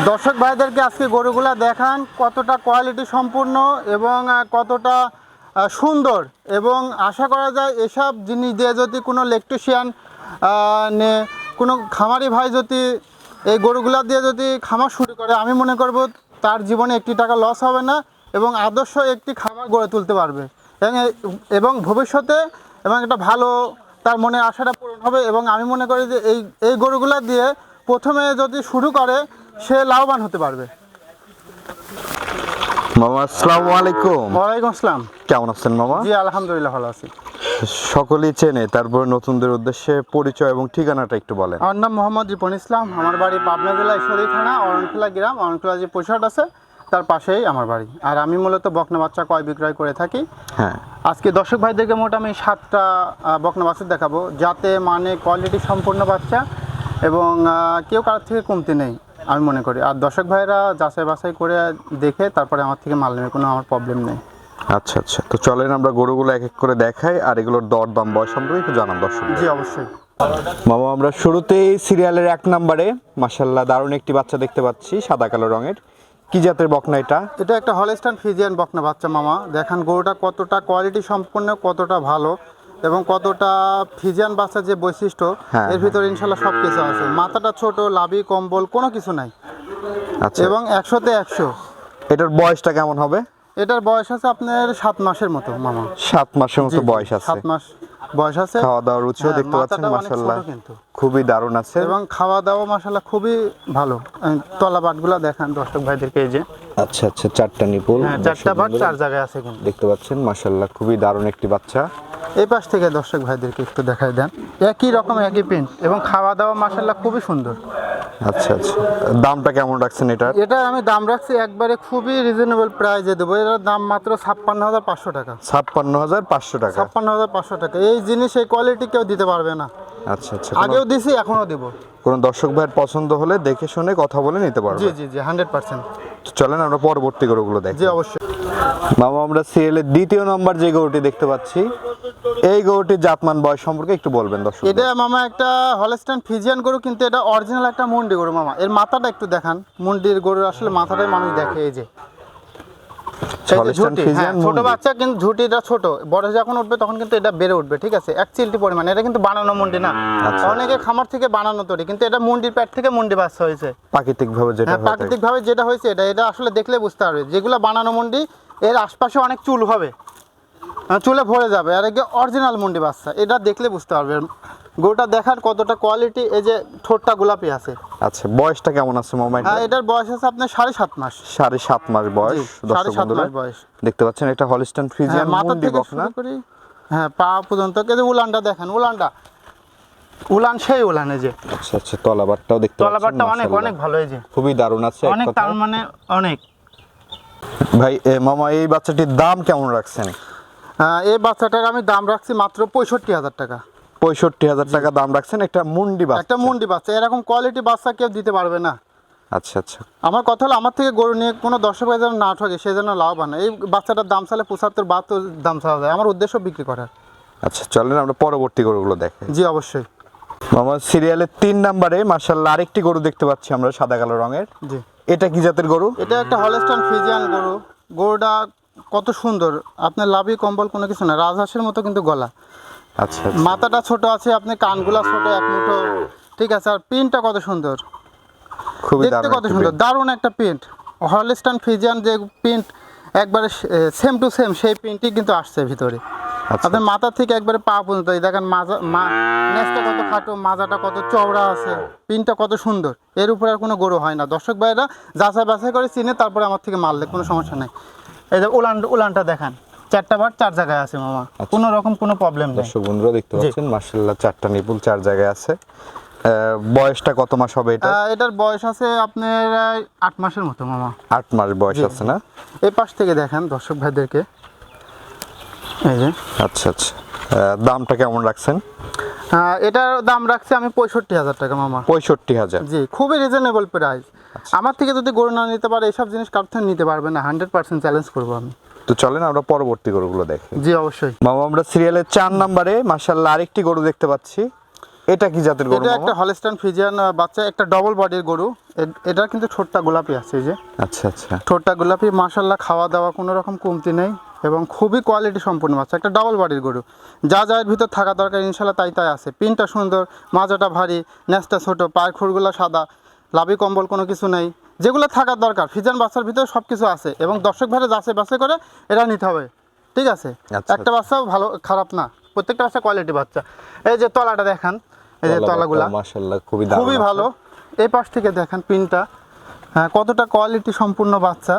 দর্শক ভাইদেরকে আজকে গরুগুলা দেখান কতটা কোয়ালিটি সম্পূর্ণ এবং কতটা সুন্দর, এবং আশা করা যায় এসব জিনিস দিয়ে যদি কোনো ইলেকট্রিশিয়ান কোনো খামারি ভাই যদি এই গরুগুলা দিয়ে যদি খামার শুরু করে, আমি মনে করব তার জীবনে একটি টাকা লস হবে না এবং আদর্শ একটি খামার গড়ে তুলতে পারবে এবং ভবিষ্যতে এবং একটা ভালো তার মনের আশাটা পূরণ হবে। এবং আমি মনে করি যে এই গরুগুলা দিয়ে প্রথমে যদি শুরু করে সে লাভবান হতে পারবে। মামা আসসালামু আলাইকুম। ওয়ালাইকুম আসসালাম। কেমন আছেন মামা? জি আলহামদুলিল্লাহ ভালো আছি। সকলেই চেনে, তারপর নতুনদের উদ্দেশ্যে পরিচয় এবং ঠিকানাটা একটু বলেন। আমার নাম মোহাম্মদ রিপন ইসলাম, আমার বাড়ি পাবনা জেলা ঈশ্বরদী থানা অরণখোলা গ্রাম, অরণখোলা যে পরিষদ আছে তার পাশেই আমার বাড়ি। আর আমি মূলত বকনা বাচ্চা ক্রয় বিক্রয় করে থাকি। হ্যাঁ, আজকে দর্শক ভাইদেরকে মোট আমি 7টা বকনা বাচ্চা দেখাবো, যাতে মানে কোয়ালিটি সম্পূর্ণ বাচ্চা এবং কেউ কারোর থেকে কমতি নেই আমি মনে করি। আর দর্শক ভাইরা যাচাই বাছাই করে দেখে তারপরে আমার থেকে মাল নেবে, কোনো আমার প্রবলেম নেই। আচ্ছা আচ্ছা, তো চলেন আমরা গরুগুলো এক এক করে দেখাই আর এগুলোর দর দাম বয়স সম্পর্কে একটু জানান দর্শক। জি অবশ্যই মামা, আমরা শুরুতেই সিরিয়ালের 1 নম্বরে মাশাআল্লাহ দারুণ একটি বাচ্চা দেখতে পাচ্ছি, সাদা কালো রঙের। কি জাতের বকনা এটা? এটা একটা হলস্টাইন ফ্রিজিয়ান বকনা বাচ্চা মামা। দেখেন গরুটা কতটা কোয়ালিটি সম্পন্ন, কতটা ভালো এবং কতটা ফ্রিজিয়ান বাচ্চার যে বৈশিষ্ট্য এর ভিতরে ইনশাল্লাহ সব কিছু আছে। মাথাটা ছোট, লাভি কম্বল কোনো কিছু নাই। আচ্ছা, এবং 100-তে 100। এটার বয়সটা কেমন হবে? এটার বয়স আছে আপনার 7 মাসের মতো মামা। 7 মাসের মতো বয়স আছে। 7 মাস বয়স আছে। খাওয়া দাওয়ার রুচিও দেখতে পাচ্ছেন মাশাআল্লাহ খুবই দারুণ আছে এবং খাওয়া দাওয়া মাশাআল্লাহ খুবই ভালো। তলা বাটগুলো দেখান দর্শক ভাইদেরকে, এই যে আচ্ছা আচ্ছা, 4টা নিপুল, 4টা বাট 4 জায়গায় আছে কিন্তু দেখতে পাচ্ছেন মাশাআল্লাহ খুবই দারুণ একটি বাচ্চা। এই পাশ থেকে দর্শক ভাইদেরকে একটু দেখাই দেন। একই রকম একই প্রিন্ট এবং খাওয়া দাওয়া মাশাআল্লাহ খুবই সুন্দর। আচ্ছা আচ্ছা, দামটা কেমন রাখছেন এটার? এটা আমি দাম রাখছি একবারে খুবই রিজনেবল প্রাইসে দেবো। এটার দাম মাত্র 56,500 টাকা। 56,500 টাকা? 56,500 টাকা। এই জিনিস এই কোয়ালিটি কেউ দিতে পারবে না। আচ্ছা আচ্ছা, আগেও দিছি এখনো দেব। কোন দর্শক ভাইয়ের পছন্দ হলে দেখে শুনে কথা বলে নিতে পারবে। জি জি জি 100%। তো চলেন আমরা পরবর্তী গরুগুলো দেখি। জি অবশ্যই মামা, আমরা সিরিয়ালের 2য় নম্বর যে গরুটি দেখতে পাচ্ছি, এই গরুটির জাতমান বয়স সম্পর্কে একটু বলবেন দর্শক। এটা মামা একটা হলস্টাইন ফ্রিজিয়ান গরু, কিন্তু এটা অরিজিনাল একটা মুন্ডি গরু মামা। এর মাথাটা একটু দেখান। মুন্ডির গরুর আসলে মাথাটাই মানুষ দেখে। এই যে ছোট বাচ্চা কিন্তু ঝুটিটা ছোট, বড় যখন উঠবে তখন কিন্তু এটা বেড়ে উঠবে, ঠিক আছে। 1 চিলটি পরিমাণ। এটা কিন্তু বানানো মুন্ডি না। অনেকে খামার থেকে বানানো তৈরি, কিন্তু এটা মুন্ডির পেট থেকে মুন্ডি বাচ্চা হয়েছে প্রাকৃতিকভাবে যেটা হয়েছে। এটা আসলে দেখলে বুঝতে পারবে। যেগুলো বানানো মুন্ডি এর আশপাশে অনেক চুল হবে, চুলে ভরে যাবে, আর একে অরিজিনাল মুন্ডি বাচ্চা। এটা দেখলে বুঝতে পারবে। গরুটা দেখার কতটা কোয়ালিটি। এই যে ঠোঁটটা গোলাপি আছে। আচ্ছা, বয়সটা কেমন আছে মামা? হ্যাঁ, এটার বয়স আছে আপনার 7.5 মাস। 7.5 মাস বয়স। 7.5 মাস বয়স। দেখতে পাচ্ছেন এটা হলস্টাইন ফ্রিজিয়ান মুন্ডি বকনা। হ্যাঁ, পা পর্যন্ত এই যে উলানটা দেখেন, উলান সেই উলান। এই যে আচ্ছা আচ্ছা, তলাবারটাও দেখতে পাচ্ছেন, তলাবারটা অনেক অনেক ভালো। এই যে খুবই দারুণ আছে, অনেক তার মানে অনেক। ভাই মামা, এই বাচ্চাটির দাম কেমন রাখছেন? এই বাচ্চাটার আমি দাম রাখছি মাত্র 65,000 টাকা। 65,000 টাকা দাম রাখছেন একটা মুন্ডি বাচ্চা। এরকম কোয়ালিটি বাচ্চা কেউ দিতে পারবে না। আচ্ছা আচ্ছা, আমার কথা হলো আমার থেকে গরু নিয়ে কোনো দর্শক ভাই যেন না ঠকে, সে যেন লাভবান। এই বাচ্চাটার দাম চালে 75-72 দাম চাওয়া যায়। আমার উদ্দেশ্য বিক্রি করার। আচ্ছা, চলেন আমরা পরবর্তী গরুগুলো দেখি। জি অবশ্যই মামা, সিরিয়ালের 3 নম্বরে মাশাআল্লাহ আরেকটি গরু দেখতে পাচ্ছি আমরা, সাদা কালো রঙের। জি, এটা কি জাতের গরু? এটা একটা হলস্টাইন ফ্রিজিয়ান গরু। গরুটা কত সুন্দর, আপনার লাভি কম্বল কোনো কিছু না, রাজহাঁসের মতো কিন্তু গলা। আচ্ছা, মাথাটা ছোট আছে, আপনি কানগুলা ছোট, এক মুঠো, ঠিক আছে। আর প্রিন্টটা কত সুন্দর, খুবই দেখতে কত সুন্দর, দারুণ একটা প্রিন্ট। হলস্টাইন ফ্রিজিয়ান যে প্রিন্ট একবারে সেম টু সেম, সেই প্রিন্টই কিন্তু আসছে ভিতরে। আপনার মাথা থেকে একবারে পা পর্যন্ত দেখেন, নেজটা কত খাটো, মাজাটা কত চওড়া আছে, প্রিন্টটা কত সুন্দর। এর উপরে আর কোনো গরু হয় না। দর্শক ভাইরা যাচাই বাছাই করে চিনে তারপরে আমার থেকে মারলে কোনো সমস্যা নেই। এই যে উলানটা দেখান, 4টা বাট 4 জায়গায় আছে মামা, কোনো রকম কোনো প্রবলেম নেই। দর্শক বন্ধুরা দেখতে পাচ্ছেন মাশাআল্লাহ 4টা নিপুল 4 জায়গায় আছে। বয়সটা কত মাস হবে এটা? এটার বয়স আছে আপনার 8 মাসের মতো মামা। 8 মাস বয়স আছে না? এই পাশ থেকে দেখেন দর্শক ভাইদেরকে। এই যে আচ্ছা আচ্ছা, দামটা কেমন রাখছেন? এটার দাম রাখছি আমি 65,000 টাকা মামা। 65,000? জি, খুবই রিজনেবল প্রাইস। আমার থেকে যদি গরু না নিতে পারে, এসব জিনিস কারোর থেকে নিতে পারবে না। 100% চ্যালেঞ্জ করবো আমি। তো চলেন আমরা পরবর্তী গরুগুলো দেখি। জি অবশ্যই মামা, আমরা সিরিয়ালের 4 নম্বরে মাশাআল্লাহ আরেকটি গরু দেখতে পাচ্ছি। এটা কি জাতের গরু এটা মামা? একটা হলস্টাইন ফ্রিজিয়ান বাচ্চা, একটা ডবল বডির গরু। এটা কিন্তু ঠোঁটটা গোলাপি আছে, এই যে আচ্ছা আচ্ছা। ঠোঁটটা গোলাপি, মাশাআল্লাহ খাওয়া দাওয়া কোনো রকম কমতি নেই এবং খুবই কোয়ালিটি সম্পূর্ণ বাচ্চা, একটা ডাবল বডির গরু। যা যা এর ভিতর থাকা দরকার ইনশাল্লাহ তাই তাই আছে। পিনটা সুন্দর, মাজাটা ভারী, নেজটা ছোট, পায়ের খুরগুলো সাদা, লাভি কম্বল কোনো কিছু নেই, যেগুলো থাকার দরকার ফ্রিজিয়ান বাচ্চার ভিতরে সব কিছু আছে। এবং দর্শক ভাইরা যাচাই বাছাই করে এটা নিতে হবে, ঠিক আছে? আচ্ছা, একটা বাচ্চাও ভালো খারাপ না, প্রত্যেকটা বাচ্চা কোয়ালিটি বাচ্চা। এই যে তলাটা দেখান, এই যে তলাগুলা মাশাআল্লাহ খুবই দারুণ, খুবই ভালো। এই পাশ থেকে দেখেন পিনটা, হ্যাঁ কতটা কোয়ালিটি সম্পূর্ণ বাচ্চা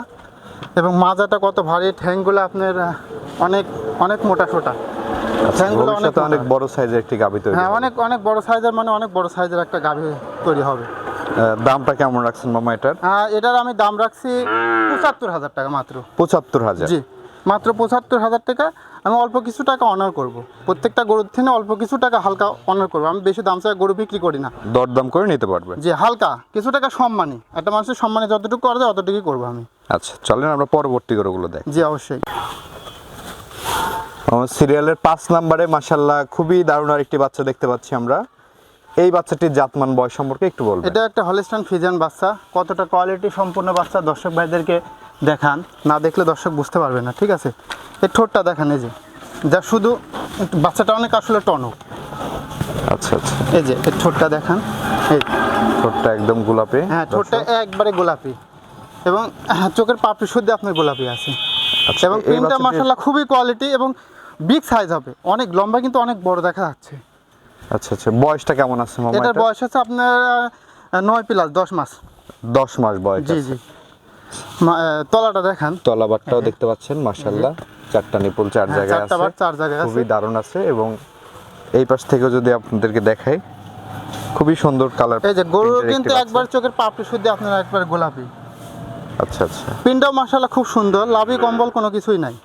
এবং মাজাটা কত ভারী, ঠ্যাংগুলো আপনার অনেক অনেক মোটা সোটা, ঠ্যাংগুলো অনেক ভবিষ্যতে অনেক মোটা। বড় সাইজের একটি গাভী তৈরি হ্যাঁ হবে। অনেক অনেক বড় সাইজের, মানে অনেক বড় সাইজের একটা গাভী তৈরি হবে। দামটা কেমন রাখছেন মামা এটার? এটার আমি দাম রাখছি ৭৫,০০০ টাকা মাত্র। ৭৫,০০০। জি, মাত্র ৭৫,০০০ টাকা। আমি অল্প কিছু টাকা অনার করব, প্রত্যেকটা গরুর থেকে অল্প কিছু টাকা হালকা অনার করবো। আমি বেশি দাম চাই গরু বিক্রি করি না। দরদাম করে নিতে পারবে। যে হালকা কিছু টাকা সম্মানী, একটা মানুষের সম্মানে যতটুকু করা যায় অতটুকুই করবো আমি। আচ্ছা চলেন আমরা পরবর্তী গরুগুলো দেখ। জি অবশ্যই। আমার সিরিয়ালের 5 নম্বরে মাশাআল্লাহ খুবই দারুণ আরেকটি বাচ্চা দেখতে পাচ্ছি আমরা। এই বাচ্চাটির জাতমান বয়স সম্পর্কে একটু বলবেন। এটা একটা হলস্টাইন ফ্রিজিয়ান বাচ্চা, কতটা কোয়ালিটি সম্পূর্ণ বাচ্চা দর্শক ভাইদেরকে দেখান, না দেখলে দর্শক বুঝতে পারবে না, ঠিক আছে? এই ঠোঁটটা দেখান, এই যে যা শুধু বাচ্চাটা অনেক আসলে টনক। আচ্ছা আচ্ছা। এই যে এর ঠোঁটটা দেখান, এই ঠোঁটটা একদম গোলাপি। হ্যাঁ ঠোঁটটা একবারে গোলাপি এবং চোখের পাপড়ি শুদ্ধ আপনার গোলাপি আছে। আচ্ছা, এবং এই প্রিন্টটা বাচ্চাটির- মাশাআল্লাহ খুবই কোয়ালিটি এবং বিগ সাইজ হবে, অনেক লম্বা কিন্তু অনেক বড় দেখা যাচ্ছে। আচ্ছা আচ্ছা, বয়সটা কেমন আছে মামা এটার এটার? বয়স আছে আপনার 9+10 মাস। 10 মাস বয়স জি আছে। জি। তলাটা দেখান, তলাবারটাও দেখতে পাচ্ছেন মাশাআল্লাহ, চারটা নিপুল চার হ্যাঁ, জায়গায় চারটা আছে, বার চার জায়গায় আছে। খুবই দারুণ আছে। এবং এই পাশ থেকে যদি আপনাদেরকে দেখাই, খুবই সুন্দর কালার। এই যে গরু কিন্তু একবার চোখের পাপড়ি শুদ্ধ আপনার একবার গোলাপি। আচ্ছা আচ্ছা। পিনটাও মাশাআল্লাহ খুব সুন্দর, লাভি কম্বল কোনো কিছুই নাই।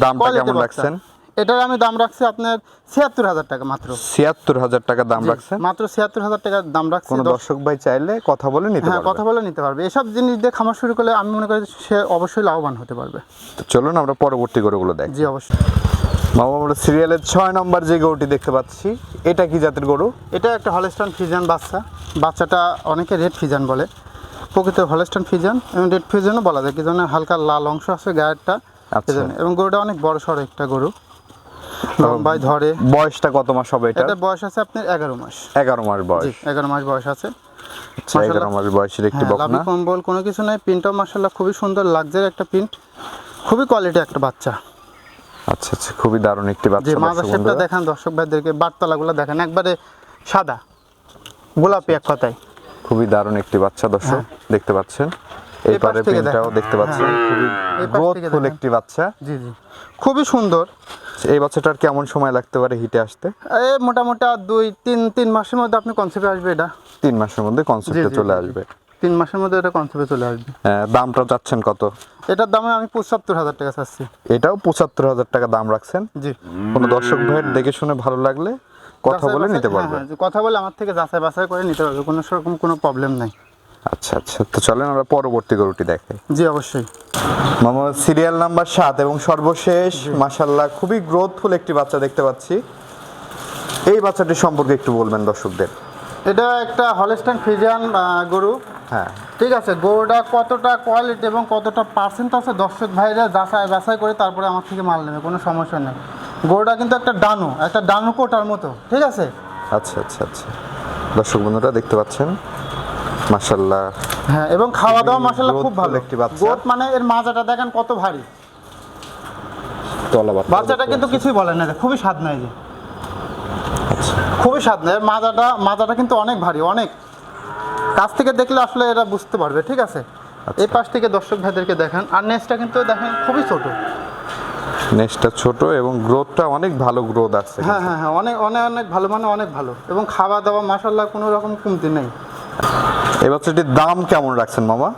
দামটা Quality কেমন বাচ্চা। রাখছেন? এটার আমি দাম রাখছি আপনার ৭৬,০০০ টাকা মাত্র। ৭৬,০০০ টাকা দাম জি, রাখছেন। মাত্র ৭৬,০০০ টাকা দাম রাখছি। কোনো দর্শক ভাই চাইলে কথা বলে নিতে হ্যাঁ পারবে। কথা বলে নিতে পারবে। এসব জিনিস দিয়ে খামার শুরু করলে আমি মনে করি সে অবশ্যই লাভবান হতে পারবে। তো চলুন আমরা পরবর্তী গরুগুলো দেখি। জি অবশ্যই। মামা আমরা সিরিয়ালের 6 নম্বর যে গরুটি দেখতে পাচ্ছি, এটা কি জাতের গরু? এটা একটা হলস্টাইন ফ্রিজিয়ান বাচ্চা। বাচ্চাটা অনেকে রেড ফ্রিজিয়ান বলে, প্রকৃত হলস্টাইন ফ্রিজিয়ান এবং রেড ফ্রিজিয়ানও বলা যায়, কি জন্য হালকা লাল অংশ আছে গায়েরটা, আচ্ছা। এজন্য। এবং গরুটা অনেক বড় সড়ো একটা গরু, লম্বায় ধরে। বয়সটা কত মাস হবে এটা? এটা বয়স আছে আপনার 11 মাস। 11 মাস জি বয়স। 11 মাস বয়স আছে। আচ্ছা, 11 মাস বয়সের একটি হ্যাঁ, লাভি বকনা। কম্বল কোনো কিছু নাই, প্রিন্টটাও মাশাআল্লাহ খুবই সুন্দর, লাক্সারি একটা প্রিন্ট, খুবই কোয়ালিটি একটা বাচ্চা। আচ্ছা আচ্ছা, খুবই দারুণ একটি যে বাচ্চা। মাজার শেপটা দেখান দর্শক ভাইদেরকে, বাটতলাগুলো দেখেন একবারে সাদা গোলাপি এক কথায়। খুবই দারুণ একটি বাচ্চা দর্শক দেখতে পাচ্ছেন। এই এই পাশ পারে থেকে প্রিন্টটাও দেখেন। দেখতে পাচ্ছেন, খুবই এই পাশ থেকে গ্রোথফুল দেখেন। একটি বাচ্চা। জি জি, খুবই সুন্দর। এই বাচ্চাটার কেমন সময় লাগতে পারে হিটে আসতে? এই মোটামুটি 2-3 মাসের মধ্যে আপনি কনসেপ্টে আসবে এটা। 3 মাসের মধ্যে কনসেপ্টে জি, চলে জি, জি। আসবে। 3 মাসের মধ্যে এটা কনসেপ্টে চলে আসবে। দামটা চাচ্ছেন কত? এটার দামে আমি ৭৫,০০০ টাকা চাচ্ছি। এটাও ৭৫,০০০ টাকা দাম রাখছেন। জি, কোনো দর্শক ভাইয়ের দেখে শুনে ভালো লাগলে কথা বলে নিতে হ্যাঁ, পারবে। হ্যাঁ, যে কথা বলে আমার থেকে যাচাই বাছাই করে নিতে পারবে, কোনো সেরকম কোনো প্রবলেম নাই। আচ্ছা আচ্ছা, তো চলেন আমরা পরবর্তী গরুটি দেখাই। জি অবশ্যই। মামা সিরিয়াল নাম্বার 7 এবং সর্বশেষ মাশাআল্লাহ খুবই গ্রোথফুল একটি বাচ্চা দেখতে পাচ্ছি। এই বাচ্চাটি সম্পর্কে একটু বলবেন দর্শকদের। এটা একটা হলস্টাইন ফ্রিজিয়ান গরু, হ্যাঁ, ঠিক আছে? গরুটা কতটা কোয়ালিটি এবং কতটা পার্সেন্ট আছে দর্শক ভাইরা যাচাই বাছাই করে তারপরে আমার থেকে মাল নেবে, কোনো সমস্যা নেই। গরুটা কিন্তু একটা ডানু কোটার মতো, ঠিক আছে? আচ্ছা আচ্ছা আচ্ছা, দর্শক বন্ধুরা দেখতে পাচ্ছেন মাশাআল্লাহ। হ্যাঁ, এবং খাওয়া দাওয়া মাশাআল্লাহ খুব growthful ভালো। একটি বাচ্চা। গোট মানে এর মাজাটা দেখেন কত ভারী। তলাবাট বাচ্চাটা কিন্তু কিছুই বলে না, খুবই স্বাদ নাই যে, আচ্ছা খুবই স্বাদ নেই। মাজাটা কিন্তু অনেক ভারী, অনেক। কাছ থেকে দেখলে আসলে এরা বুঝতে পারবে, ঠিক আছে? এই পাশ থেকে দর্শক ভাইদেরকে দেখান। আর নেসটা কিন্তু দেখেন খুবই ছোট। নেক্সটটা ছোট এবং গ্রোথটা অনেক ভালো গ্রোথ আছে। হ্যাঁ হ্যাঁ হ্যাঁ, অনেক অনেক অনেক ভালো, মানে অনেক ভালো। এবং খাওয়া দাওয়া মাশাআল্লাহ কোনো রকম কমতি নেই। এই বাচ্চাটির দাম কেমন রাখছেন মামা?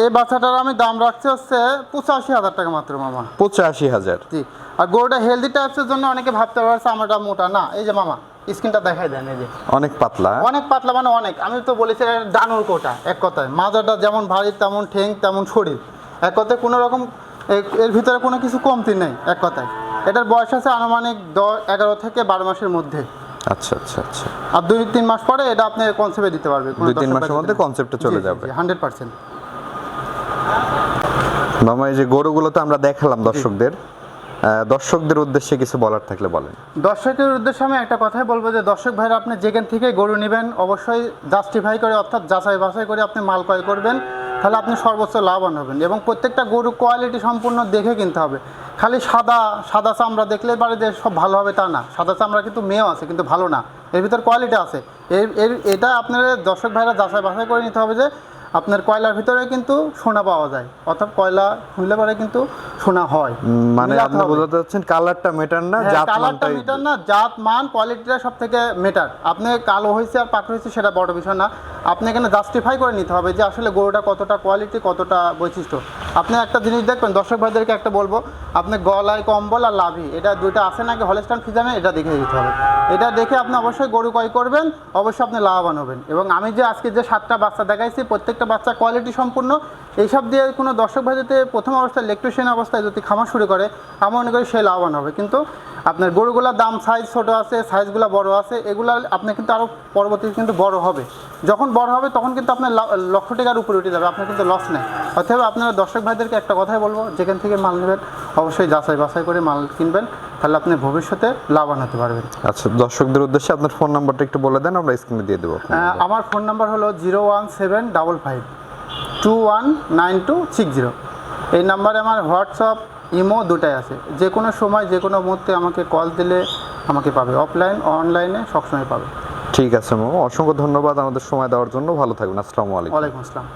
এই বাচ্চাটার আমি দাম রাখছি হচ্ছে 85,000 টাকা মাত্র মামা। 85,000। জি। আর গরুটা হেলদি টাইপসের জন্য অনেকে ভাবতে পারছে আমারটা মোটা, না। এই যে মামা স্কিনটা দেখাই দেন, এই যে অনেক পাতলা। অনেক পাতলা, মানে অনেক। আমি তো বলেছি এটা ডানুর কোটা এক কথায়। মাজাটা যেমন ভারী তেমন ঠেং তেমন শরীর, এক কথায় কোনো রকম এর ভিতরে কোনো কিছু কমতি নেই এক কথায়। এটার বয়স আছে আনুমানিক 11 থেকে 12 মাসের মধ্যে। আচ্ছা আচ্ছা আচ্ছা, আর 2-3 মাস পরে এটা আপনি কনসেপ্টে দিতে পারবে 2-3 মাসের মধ্যে কনসেপ্টে চলে যাবে। 100%। মামা এই যে গরুগুলো তো আমরা দেখালাম দর্শকদের, দর্শকদের উদ্দেশ্যে কিছু বলার থাকলে বলেন। দর্শকের উদ্দেশ্যে আমি একটা কথাই বলবো যে দর্শক ভাইরা আপনি যেখান থেকে গরু নেবেন অবশ্যই জাস্টিফাই করে অর্থাৎ যাচাই বাছাই করে আপনি মাল ক্রয় করবেন, তাহলে আপনি সর্বোচ্চ লাভবান হবেন। এবং প্রত্যেকটা গরু কোয়ালিটি সম্পূর্ণ দেখে কিনতে হবে। খালি সাদা সাদা চামড়া দেখলেই পারে যে সব ভালো হবে তা না, সাদা চামড়া কিন্তু মেয়েও আছে কিন্তু ভালো না, এর ভিতর কোয়ালিটি আছে। এটা আপনার দর্শক ভাইরা যাচাই বাছাই করে নিতে হবে যে আপনার কয়লার ভিতরে কিন্তু সোনা পাওয়া যায়, অর্থাৎ কয়লা খুললে পরে কিন্তু সোনা হয়। মানে মিলাতে আপনি হবে। বলতে চাচ্ছেন কালারটা মেটার না, হ্যাঁ, জাত কালারটা মানটাই। মিটার না, জাত মান কোয়ালিটিটা সব থেকে মেটার। আপনি কালো হয়েছে আর পাকড় হয়েছে সেটা বড় বিষয় না, আপনি এখানে জাস্টিফাই করে নিতে হবে যে আসলে গরুটা কতটা কোয়ালিটি কতটা বৈশিষ্ট্য। আপনি একটা জিনিস দেখবেন, দর্শক ভাইদেরকে একটা বলবো, আপনি গলায় কম্বল আর লাভি এটা দুইটা আছে নাকি হলস্টাইন ফ্রিজিয়ান এটা দেখে দিতে হবে। এটা দেখে আপনি অবশ্যই গরু ক্রয় করবেন, অবশ্যই আপনি লাভবান হবেন। এবং আমি যে আজকে যে 7টা বাচ্চা দেখাইছি প্রত্যেকটা বাচ্চা কোয়ালিটি সম্পূর্ণ। এইসব দিয়ে কোনো দর্শক ভাই যদি প্রথম অবস্থায় ল্যাকটেশন অবস্থায় যদি খামার শুরু করে আমি মনে করি সে লাভবান হবে। কিন্তু আপনার গরুগুলোর দাম সাইজ ছোটো আছে, সাইজগুলো বড় আছে, এগুলো আপনি কিন্তু আরও পরবর্তীতে কিন্তু বড় হবে। যখন বড় হবে তখন কিন্তু আপনার লক্ষ টাকার উপরে উঠে যাবে, আপনার কিন্তু লস নেই। অতএব আপনারা দর্শক ভাইদেরকে একটা কথাই বলবো, যেখান থেকে মাল নেবেন অবশ্যই যাচাই বাছাই করে মাল কিনবেন, তাহলে আপনি ভবিষ্যতে লাভবান হতে পারবেন। আচ্ছা, দর্শকদের উদ্দেশ্যে আপনার ফোন নাম্বারটা একটু বলে দেন, আমরা স্ক্রিনে দিয়ে দেবো। আমার ফোন নাম্বার হলো 01755219260। এই নাম্বারে আমার হোয়াটসঅ্যাপ ইমো দুটাই আছে। যে কোনো সময় যে কোনো মুহূর্তে আমাকে কল দিলে আমাকে পাবে, অফলাইন অনলাইনে সবসময় পাবে। ঠিক আছে মামা, অসংখ্য ধন্যবাদ আমাদের সময় দেওয়ার জন্য। ভালো থাকবেন। আসসালামু আলাইকুম। ওয়ালাইকুম আসসালাম।